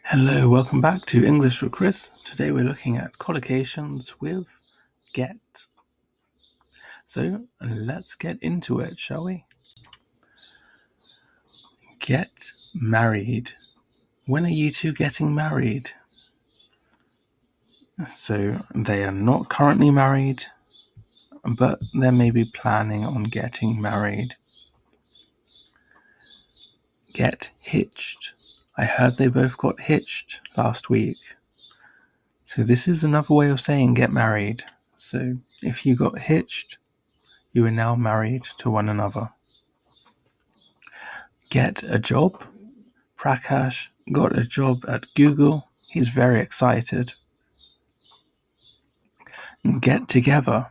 Hello, welcome back to English with Chris. Today we're looking at collocations with get. So let's get into it, shall we? Get married. When are you two getting married? So they are not currently married, but they may be planning on getting married. Get hitched. I heard they both got hitched last week. So this is another way of saying get married. So if you got hitched, you are now married to one another. Get a job. Prakash got a job at Google. He's very excited. Get together.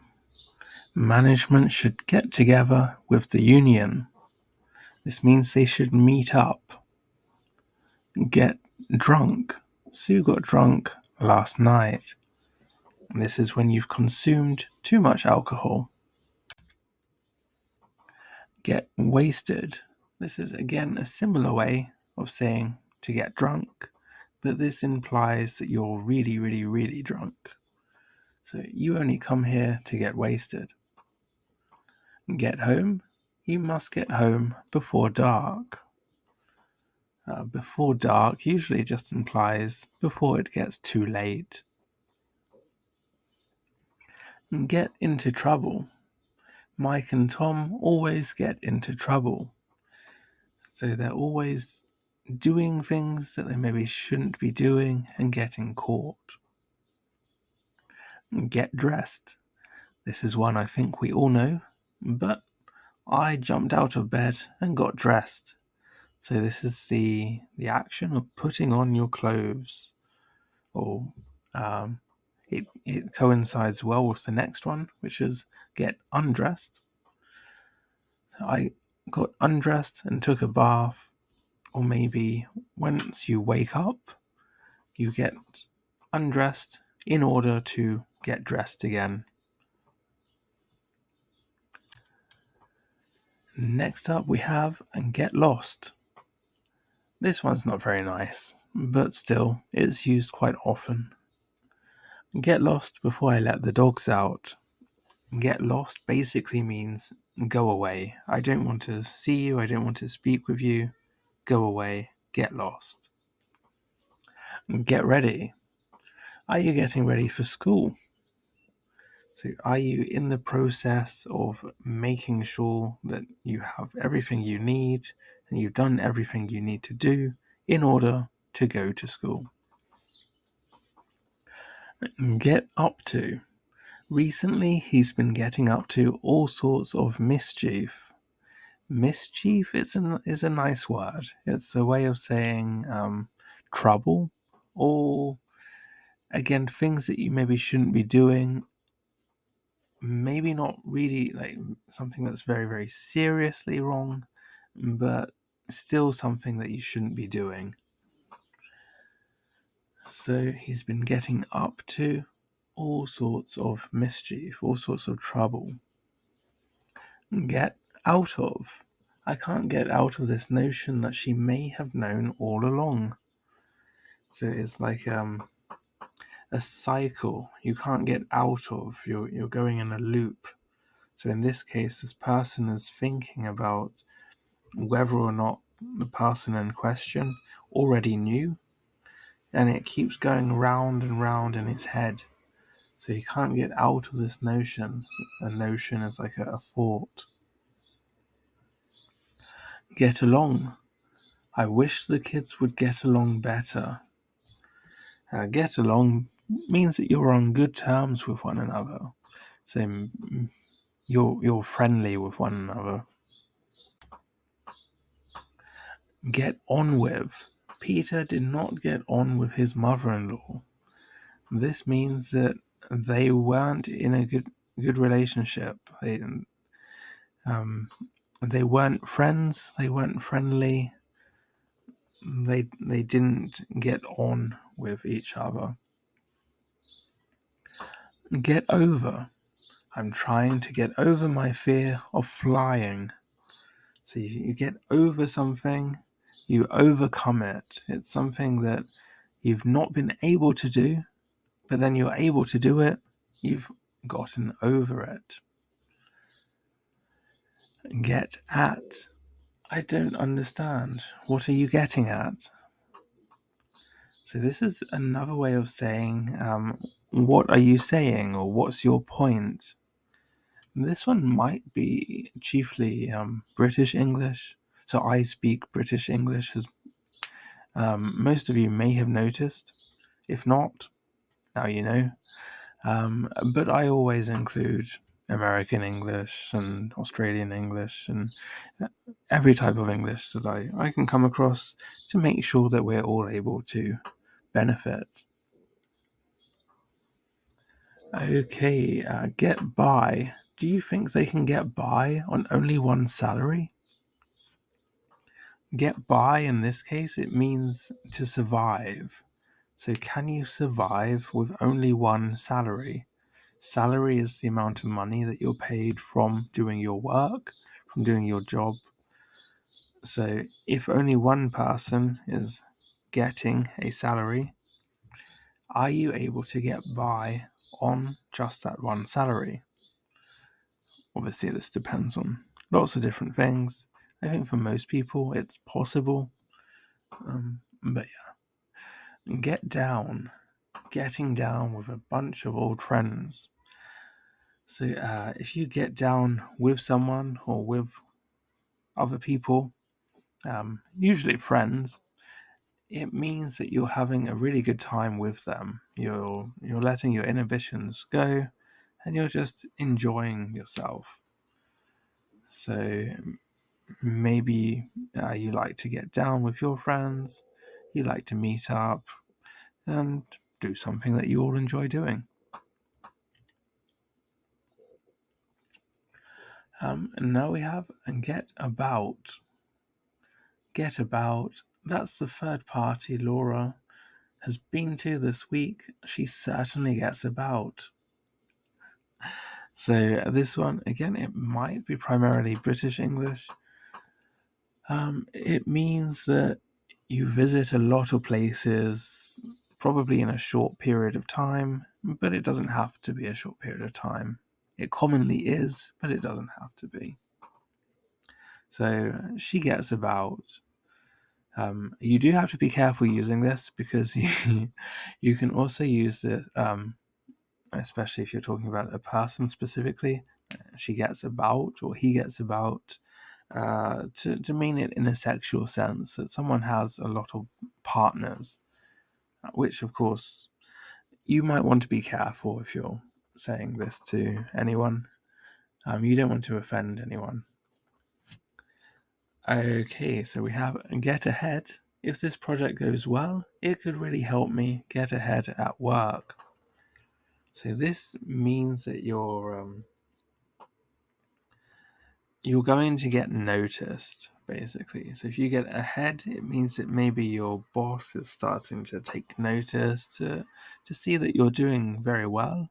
Management should get together with the union. This means they should meet up. Get drunk. Sue got drunk last night. This is when you've consumed too much alcohol. Get wasted. This is again a similar way of saying to get drunk, but this implies that you're really, really, really drunk. So you only come here to get wasted. Get home. You must get home before dark. Before dark usually just implies before it gets too late. Get into trouble. Mike and Tom always get into trouble. So they're always doing things that they maybe shouldn't be doing and getting caught. Get dressed. This is one I think we all know, but I jumped out of bed and got dressed. So this is the action of putting on your clothes. Or it coincides well with the next one, which is get undressed. So I got undressed and took a bath. Or maybe once you wake up, you get undressed in order to get dressed again. Next up we have get lost. This one's not very nice, but still, it's used quite often. Get lost before I let the dogs out. Get lost basically means go away. I don't want to see you, I don't want to speak with you. Go away, get lost. Get ready. Are you getting ready for school? So are you in the process of making sure that you have everything you need and you've done everything you need to do in order to go to school? Get up to. Recently, he's been getting up to all sorts of mischief. Mischief is a nice word. It's a way of saying trouble, or again, things that you maybe shouldn't be doing. Maybe not really like something that's very, very seriously wrong, but still something that you shouldn't be doing. So he's been getting up to all sorts of mischief, all sorts of trouble. Get out of. I can't get out of this notion that she may have known all along. So it's like a cycle you can't get out of. You're going in a loop. So in this case, this person is thinking about whether or not the person in question already knew, and it keeps going round and round in his head. So he can't get out of this notion. A notion is like a thought. Get along. I wish the kids would get along better. Get along means that you're on good terms with one another. So you're friendly with one another. Get on with. Peter did not get on with his mother-in-law. This means that they weren't in a good relationship. They weren't friends. They weren't friendly. They didn't get on with each other. Get over. I'm trying to get over my fear of flying. So you get over something, you overcome it. It's something that you've not been able to do, but then you're able to do it, you've gotten over it. Get at. I don't understand. What are you getting at? So this is another way of saying, what are you saying, or what's your point? This one might be chiefly British English. So I speak British English, as most of you may have noticed. If not, now you know. But I always include American English and Australian English and every type of English that I can come across to make sure that we're all able to benefit. Okay, get by. Do you think they can get by on only one salary? Get by in this case, it means to survive. So, can you survive with only one salary? Salary is the amount of money that you're paid from doing your work, from doing your job. So, if only one person is getting a salary, are you able to get by on just that one salary? Obviously, this depends on lots of different things. I think for most people it's possible. But yeah, get down. Getting down with a bunch of old friends. So if you get down with someone or with other people, usually friends, it means that you're having a really good time with them. You're letting your inhibitions go, and you're just enjoying yourself. So maybe you like to get down with your friends, you like to meet up and do something that you all enjoy doing. And now we have get about. Get about. That's the third party Laura has been to this week. She certainly gets about. So this one, again, it might be primarily British English. It means that you visit a lot of places, probably in a short period of time, but it doesn't have to be a short period of time. It commonly is, but it doesn't have to be. So she gets about. You do have to be careful using this because you can also use this, especially if you're talking about a person specifically. She gets about or he gets about to mean it in a sexual sense, that someone has a lot of partners, which of course you might want to be careful if you're saying this to anyone. You don't want to offend anyone. Okay, so we have get ahead. If this project goes well, it could really help me get ahead at work. So this means that you're going to get noticed, basically. So if you get ahead, it means that maybe your boss is starting to take notice to see that you're doing very well,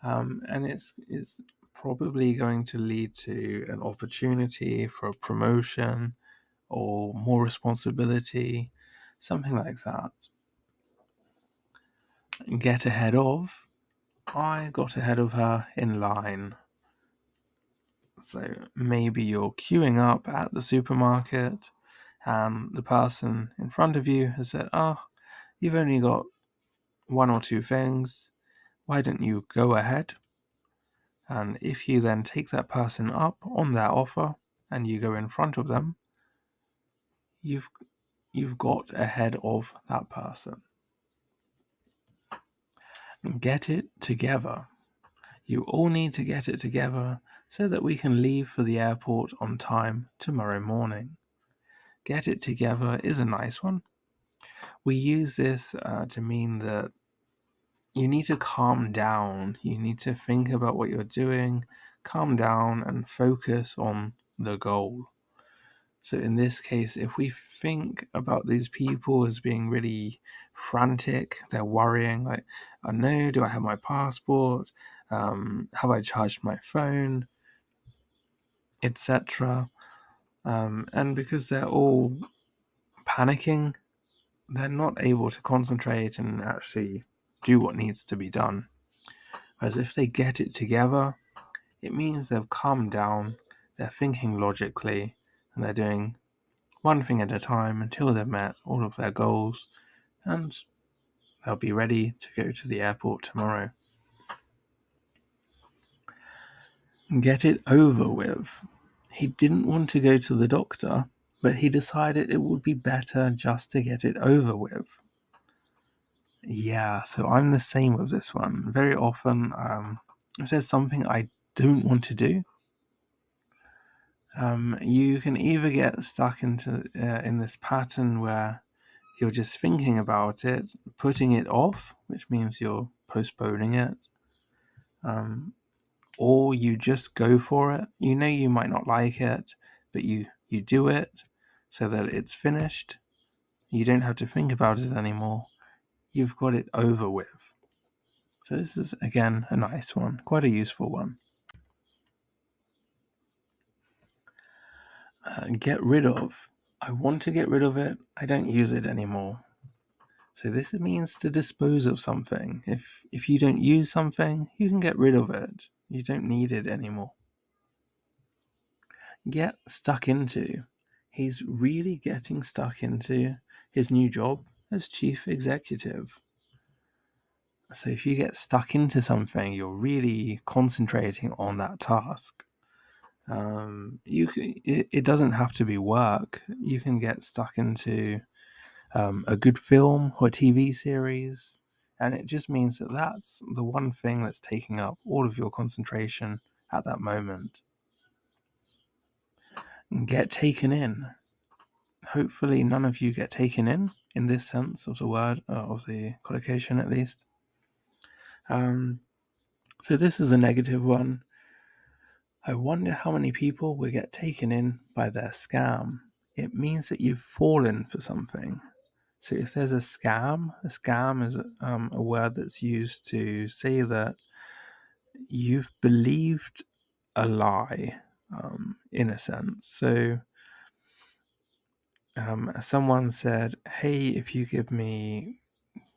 and it's probably going to lead to an opportunity for a promotion or more responsibility, something like that. Get ahead of. I got ahead of her in line. So maybe you're queuing up at the supermarket and the person in front of you has said, "Oh, you've only got one or two things. Why don't you go ahead?" And if you then take that person up on their offer and you go in front of them, you've got ahead of that person. Get it together. You all need to get it together so that we can leave for the airport on time tomorrow morning. Get it together is a nice one. We use this to mean that you need to calm down. You need to think about what you're doing, calm down, and focus on the goal. So, in this case, if we think about these people as being really frantic, they're worrying, like, oh no, do I have my passport? Have I charged my phone? Etc. And because they're all panicking, they're not able to concentrate and actually do what needs to be done. Whereas if they get it together, it means they've calmed down, they're thinking logically, and they're doing one thing at a time until they've met all of their goals, and they'll be ready to go to the airport tomorrow. Get it over with. He didn't want to go to the doctor, but he decided it would be better just to get it over with. Yeah, so I'm the same with this one. Very often, if there's something I don't want to do, you can either get stuck into in this pattern where you're just thinking about it, putting it off, which means you're postponing it, or you just go for it. You know you might not like it, but you do it so that it's finished. You don't have to think about it anymore. You've got it over with. So this is, again, a nice one, quite a useful one. Get rid of. I want to get rid of it. I don't use it anymore. So this means to dispose of something. If you don't use something, you can get rid of it. You don't need it anymore. Get stuck into. He's really getting stuck into his new job as chief executive. So if you get stuck into something, you're really concentrating on that task. It doesn't have to be work. You can get stuck into a good film or TV series, and it just means that that's the one thing that's taking up all of your concentration at that moment. Get taken in. Hopefully none of you get taken in this sense of the word, of the collocation at least. So this is a negative one. I wonder how many people will get taken in by their scam. It means that you've fallen for something. So if there's a scam is a word that's used to say that you've believed a lie, in a sense. So someone said, hey, if you give me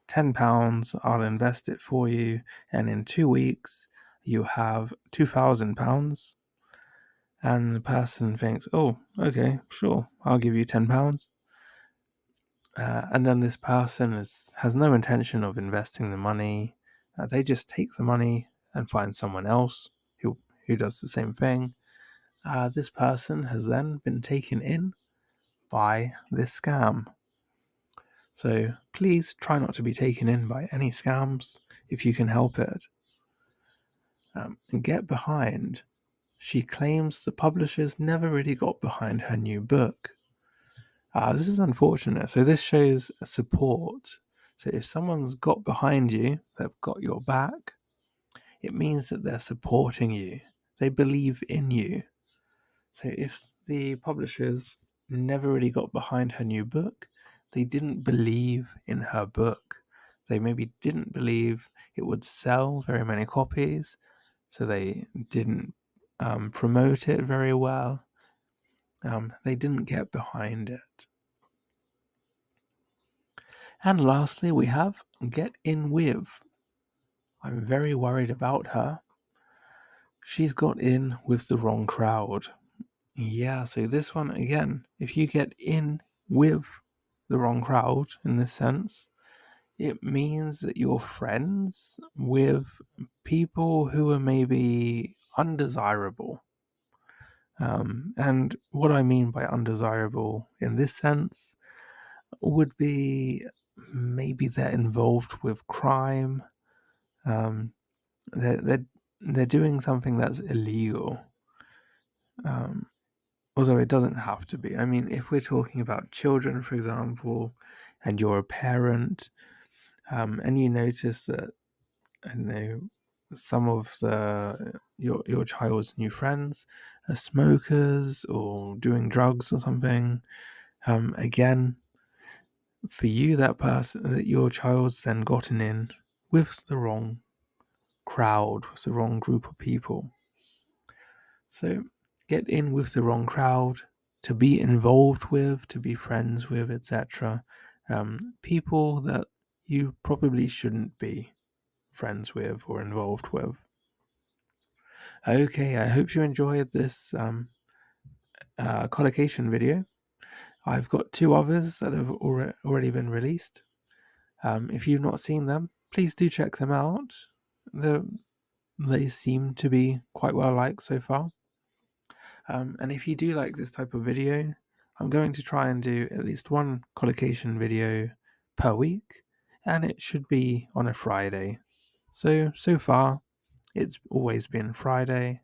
£10, I'll invest it for you, and in 2 weeks you have £2,000. And the person thinks, oh, okay, sure, I'll give you £10. And then this person has no intention of investing the money. They just take the money and find someone else who does the same thing. This person has then been taken in by this scam. So please try not to be taken in by any scams if you can help it. And get behind. She claims the publishers never really got behind her new book. This is unfortunate. So this shows support. So if someone's got behind you, they've got your back, it means that they're supporting you. They believe in you. So if the publishers never really got behind her new book, they didn't believe in her book. They maybe didn't believe it would sell very many copies, so they didn't promote it very well. They didn't get behind it. And lastly, we have get in with. I'm very worried about her. She's got in with the wrong crowd. Yeah, so this one, again, if you get in with the wrong crowd in this sense, it means that you're friends with people who are maybe undesirable. And what I mean by undesirable in this sense would be maybe they're involved with crime. They're doing something that's illegal. Although it doesn't have to be. I mean, if we're talking about children, for example, and you're a parent, and you notice that, I don't know, some of your child's new friends are smokers or doing drugs or something, again, for you, that your child's then gotten in with the wrong crowd, with the wrong group of people. So get in with the wrong crowd, to be involved with, to be friends with, etc. People that you probably shouldn't be friends with or involved with. Okay, I hope you enjoyed this collocation video. I've got 2 others that have already been released. If you've not seen them, please do check them out. They seem to be quite well liked so far. And if you do like this type of video, I'm going to try and do at least one collocation video per week, and it should be on a Friday. So far, it's always been Friday,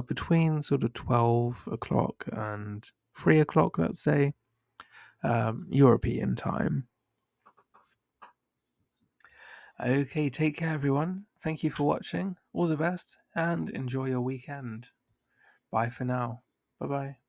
between sort of 12 o'clock and 3 o'clock, let's say, European time. Okay, take care, everyone. Thank you for watching. All the best, and enjoy your weekend. Bye for now. Bye bye.